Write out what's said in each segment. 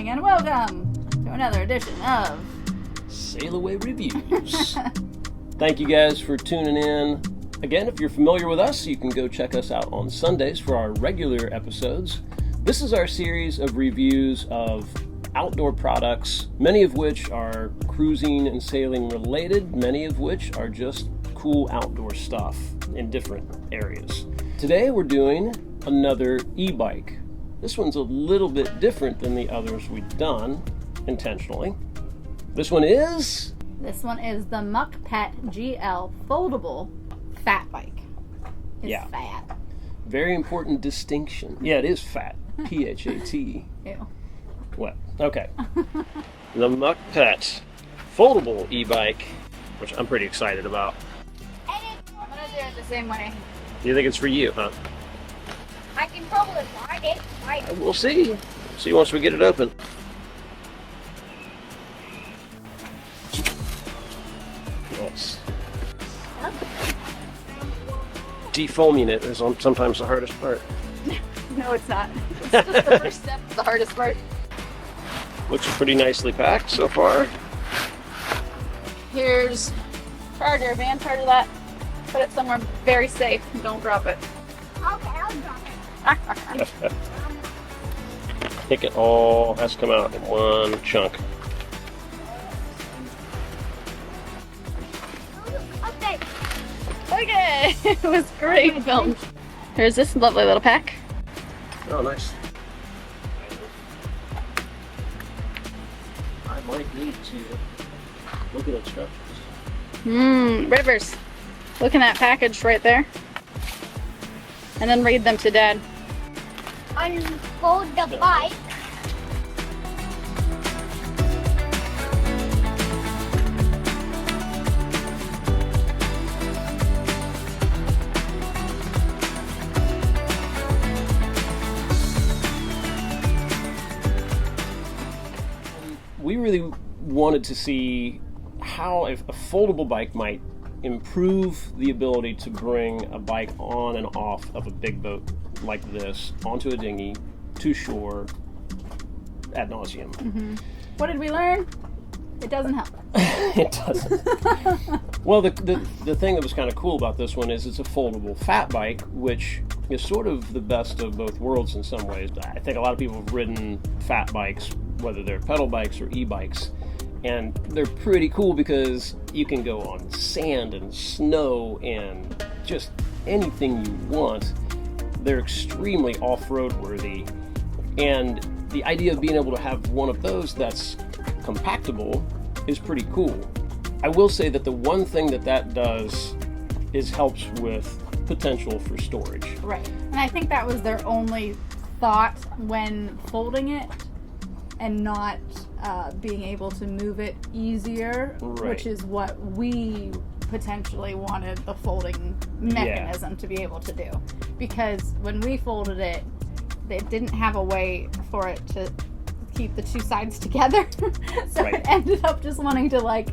morning, and welcome to another edition of SailAway Reviews. Thank you guys for tuning in. Again, if you're familiar with us, you can go check us out on Sundays for our regular episodes. This is our series of reviews of outdoor products, many of which are cruising and sailing related, many of which are just cool outdoor stuff in different areas. Today we're doing another e-bike. This one's a little bit different than the others we've done, intentionally. This one is the MukkPet GL Foldable Fat Bike. It's fat. Very important distinction. Yeah, it is fat. P-H-A-T. Ew. What? Okay. The MukkPet Foldable e-bike, which I'm pretty excited about. I'm gonna do it the same way. You think it's for you, huh? I can probably ride it. We'll see. We'll see once we get it open. Nice. Defoaming it is sometimes the hardest part. No, it's not. It's just the first step, the hardest part. Looks pretty nicely packed so far. Here's charger, van charger that. Put it somewhere very safe. Don't drop it. Okay, I'll drop it. I think it all has to come out in one chunk. Okay, it was great film. Here's this lovely little pack. Oh, nice. I might need to look at instructions. Rivers. Look in that package right there. And then read them to Dad. Unfold the bike. We really wanted to see how if a foldable bike might improve the ability to bring a bike on and off of a big boat like this onto a dinghy to shore ad nauseum. What did we learn? It doesn't help. It doesn't. Well, the thing that was kind of cool about this one is it's a foldable fat bike, which is sort of the best of both worlds in some ways. I think a lot of people have ridden fat bikes, whether they're pedal bikes or e-bikes, and they're pretty cool because you can go on sand and snow and just anything you want. They're extremely off-road worthy, and the idea of being able to have one of those that's compactable is pretty cool. I will say that the one thing that does is helps with potential for storage. Right, and I think that was their only thought when folding it, and not being able to move it easier, right, which is what we potentially wanted the folding mechanism to be able to do. Because when we folded it, they didn't have a way for it to keep the two sides together. So right, it ended up just wanting to like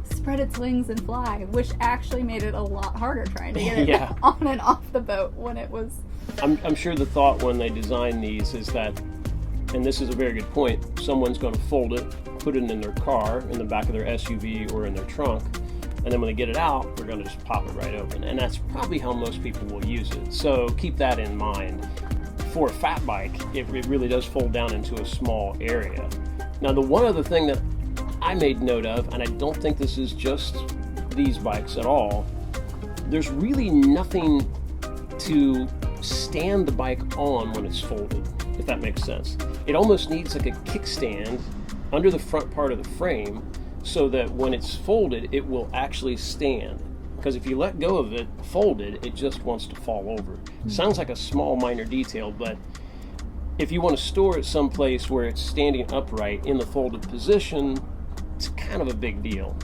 spread its wings and fly, which actually made it a lot harder trying to get it on and off the boat when it was... I'm sure the thought when they designed these is that, and this is a very good point, someone's going to fold it, put it in their car, in the back of their SUV or in their trunk, and then when they get it out, they're going to just pop it right open. And that's probably how most people will use it. So keep that in mind. For a fat bike, it really does fold down into a small area. Now, the one other thing that I made note of, and I don't think this is just these bikes at all, there's really nothing to stand the bike on when it's folded, if that makes sense. It almost needs like a kickstand under the front part of the frame so that when it's folded, it will actually stand. Because if you let go of it folded, it just wants to fall over. Sounds like a small minor detail, but if you want to store it someplace where it's standing upright in the folded position, it's kind of a big deal.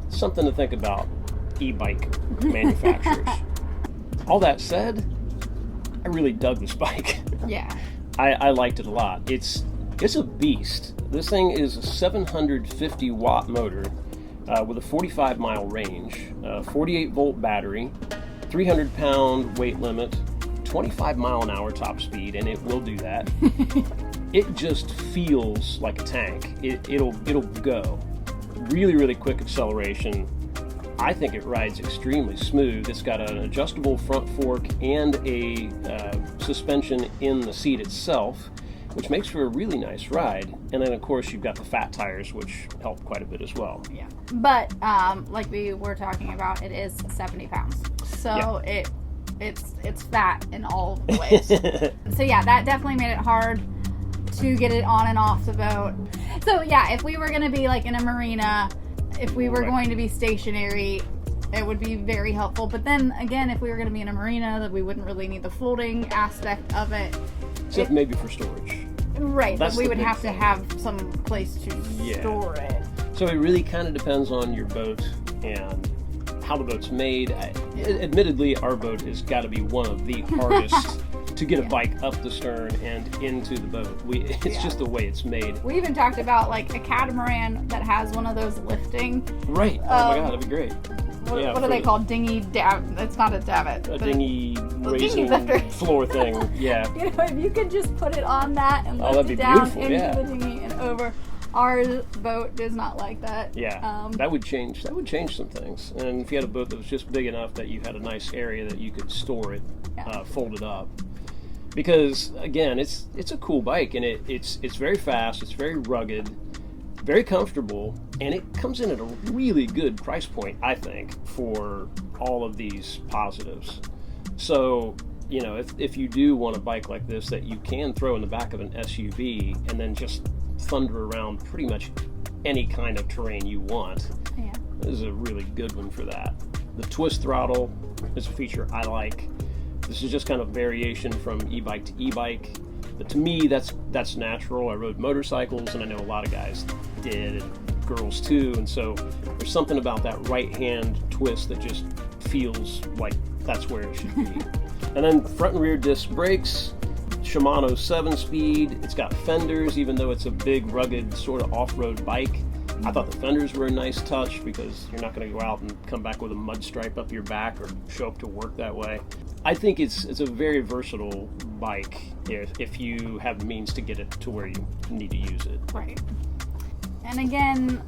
Something to think about, e-bike manufacturers. All that said, I really dug this bike. Yeah. I liked it a lot. It's a beast. This thing is a 750 watt motor with a 45 mile range, 48 volt battery, 300 pound weight limit, 25 mile an hour top speed, and it will do that. it just feels like a tank. It'll go. Really, really quick acceleration. I think it rides extremely smooth. It's got an adjustable front fork and a suspension in the seat itself, which makes for a really nice ride. And then, of course, you've got the fat tires, which help quite a bit as well. Yeah. But like we were talking about, it is 70 pounds. So yeah. It's fat in all the ways. So yeah, that definitely made it hard to get it on and off the boat. So yeah, if we were going to be like in a marina, if we were going to be stationary, it would be very helpful. But then again, if we were going to be in a marina, that we wouldn't really need the folding aspect of it. Except maybe for storage. Right, but we would have to have some place to store it. So it really kind of depends on your boat and how the boat's made. Admittedly, our boat has got to be one of the hardest to get a bike up the stern and into the boat. It's just the way it's made. We even talked about like a catamaran that has one of those lifting. Right. Oh my God, that'd be great. What are they called? Dinghy It's not a davit. A dinghy raising floor thing. Yeah. You know, if you could just put it on that and lift it down into the dinghy and over. Our boat does not like that. Yeah. That would change some things. And if you had a boat that was just big enough that you had a nice area that you could store it, fold it up. Because again, it's a cool bike, and it's very fast, it's very rugged, very comfortable, and it comes in at a really good price point, I think, for all of these positives. So, you know, if you do want a bike like this that you can throw in the back of an SUV and then just thunder around pretty much any kind of terrain you want, this is a really good one for that. The twist throttle is a feature I like. This is just kind of variation from e-bike to e-bike. But to me, that's natural. I rode motorcycles, and I know a lot of guys did, and girls too. And so there's something about that right-hand twist that just feels like that's where it should be. And then front and rear disc brakes, Shimano 7-speed. It's got fenders, even though it's a big, rugged, sort of off-road bike. I thought the fenders were a nice touch because you're not going to go out and come back with a mud stripe up your back or show up to work that way. I think it's a very versatile bike if you have the means to get it to where you need to use it. Right. And again,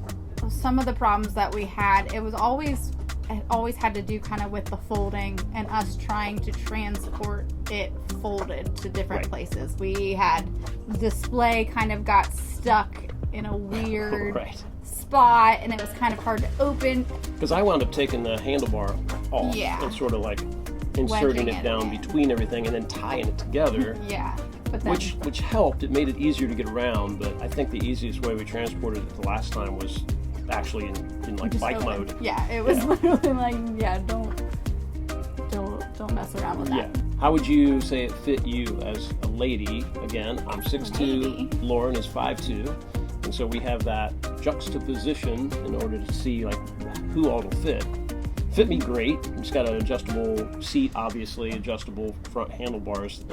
some of the problems that we had, it always had to do kind of with the folding and us trying to transport it folded to different places. We had display kind of got stuck in a weird spot, and it was kind of hard to open. Because I wound up taking the handlebar off and sort of like inserting it down between everything and then tying it together. But then, which helped. It made it easier to get around, but I think the easiest way we transported it the last time was actually in like bike mode. Yeah, it was literally like, don't mess around with that. Yeah. How would you say it fit you as a lady? Again, I'm 6'2", Lauren is 5'2", and so we have that juxtaposition in order to see like who all will fit. Fit me great. It's got an adjustable seat, obviously, adjustable front handlebars,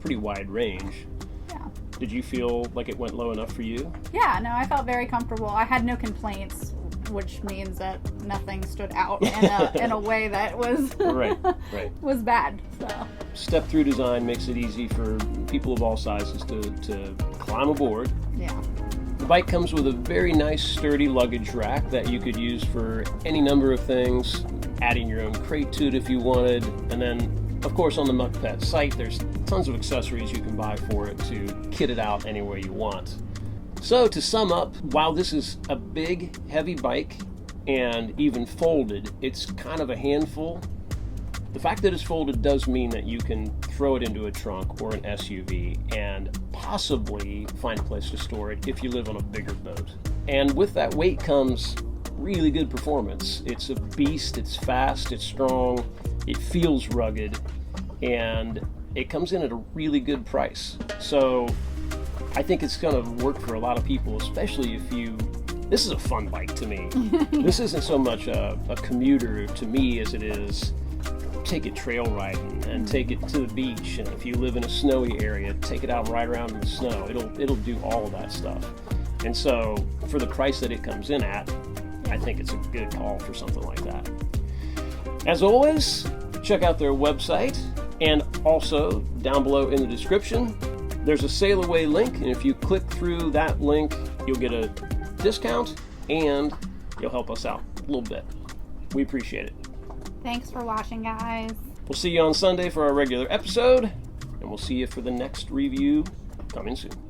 pretty wide range. Yeah. Did you feel like it went low enough for you? Yeah, no, I felt very comfortable. I had no complaints, which means that nothing stood out in a way that was was bad. So step-through design makes it easy for people of all sizes to climb aboard. Yeah. The bike comes with a very nice, sturdy luggage rack that you could use for any number of things, adding your own crate to it if you wanted. And then, of course, on the MukkPet site, there's tons of accessories you can buy for it to kit it out any way you want. So to sum up, while this is a big, heavy bike and even folded, it's kind of a handful. The fact that it's folded does mean that you can throw it into a trunk or an SUV and possibly find a place to store it if you live on a bigger boat. And with that weight comes really good performance. It's a beast, it's fast, it's strong, it feels rugged, and it comes in at a really good price. So I think it's going to work for a lot of people, especially if you... This is a fun bike to me. This isn't so much a commuter to me as it is take it trail riding and take it to the beach, and if you live in a snowy area, take it out right around in the snow. It'll do all of that stuff. And so for the price that it comes in at, I think it's a good call for something like that. As always, check out their website, and also down below in the description There's a SailAway link, and if you click through that link, you'll get a discount and you'll help us out a little bit. We appreciate it. Thanks for watching, guys. We'll see you on Sunday for our regular episode, and we'll see you for the next review coming soon.